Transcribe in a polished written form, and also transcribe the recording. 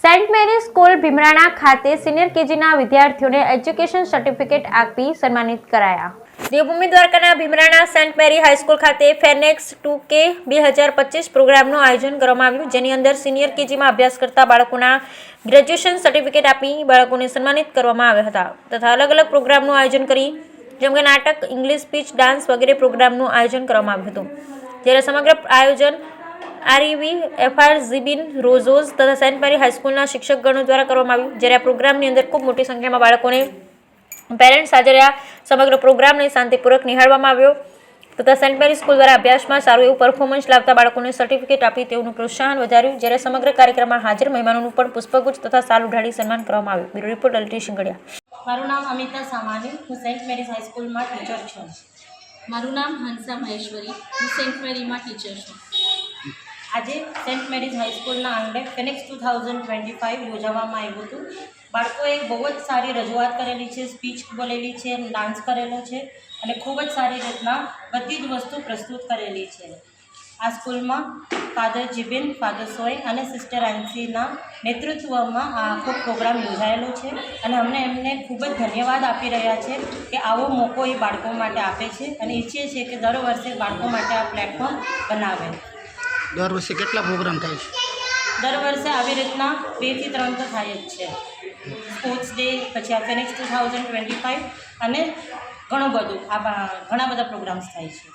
Saint મેરી school Bhimrana ખાતે senior કેજીના વિદ્યાર્થીઓને education certificate આપી સન્માનિત કરાયા। દેવભૂમિ દ્વારકાના ભીમરાણા સેન્ટ મેરી હાઈસ્કૂલ ખાતે ફેનેક્સ 2K 2025 પ્રોગ્રામનું આયોજન કરવામાં આવ્યું, જેની અંદર સિનિયર કેજીમાં અભ્યાસ કરતા બાળકોના ગ્રેજ્યુએશન સર્ટિફિકેટ આપી બાળકોને સન્માનિત કરવામાં આવ્યા હતા તથા અલગ અલગ પ્રોગ્રામનું આયોજન કરી જેમ કે નાટક, ઇંગ્લિશ સ્પીચ, ડાન્સ વગેરે પ્રોગ્રામનું આયોજન કરવામાં આવ્યું હતું। જ્યારે સમગ્ર આયોજન આરઈવી એફઆરજીબીન રોઝોઝ તથા સેન્ટ મેરી હાઈસ્કૂલના શિક્ષકગણો દ્વારા કરવામાં આવ્યું। જ્યારે આ પ્રોગ્રામની અંદર ખૂબ મોટી સંખ્યામાં બાળકોને પેરેન્ટ્સ હાજર રહ્યા। સમગ્ર પ્રોગ્રામને શાંતિપૂર્વક નિહાળવામાં આવ્યો તથા સેન્ટ મેરી સ્કૂલ દ્વારા અભ્યાસમાં સારું એવું પરફોર્મન્સ લાવતા બાળકોને સર્ટિફિકેટ આપી તેઓનું પ્રોત્સાહન વધાર્યું। જ્યારે સમગ્ર કાર્યક્રમમાં હાજર મહેમાનોનું પણ પુષ્પગુચ્છ તથા સાલ ઉઢાડી સન્માન કરવામાં આવ્યું। Bureau report Lalit Shingadiya. મારું નામ અમિતા સામાની, હું સેન્ટ મેરીઝ હાઈસ્કૂલમાં ટીચર છું। મારું નામ હંસા મહેશ્વરી, હું સેન્ટ મેરીમાં ટીચર છું। આજે સેન્ટ મેરીઝ હાઈસ્કૂલના આંગણે ફિનિક્સ 2025 યોજવામાં આવ્યું હતું। બાળકોએ બહુ જ સારી રજૂઆત કરેલી છે, સ્પીચ બોલેલી છે, ડાન્સ કરેલો છે અને ખૂબ જ સારી રીતના બધી જ વસ્તુ પ્રસ્તુત કરેલી છે। આ સ્કૂલમાં ફાધર જીબિન, ફાધર સોય અને સિસ્ટર આન્સીના નેતૃત્વમાં આ આખો પ્રોગ્રામ યોજાયેલો છે અને અમને એમને ખૂબ જ ધન્યવાદ આપી રહ્યા છે કે આવો મોકો એ બાળકો માટે આપે છે અને ઈચ્છીએ છીએ કે દર વર્ષે બાળકો માટે આ પ્લેટફોર્મ બનાવે। દર વર્ષે કેટલા પ્રોગ્રામ થાય છે? દર વર્ષે આવી રીતના 2 થી 3 તો થાય જ છે। સ્પોર્ટ્સ ડે, પછી આ ફિનિક્સ 2025 અને ઘણા બધા પ્રોગ્રામ્સ થાય છે।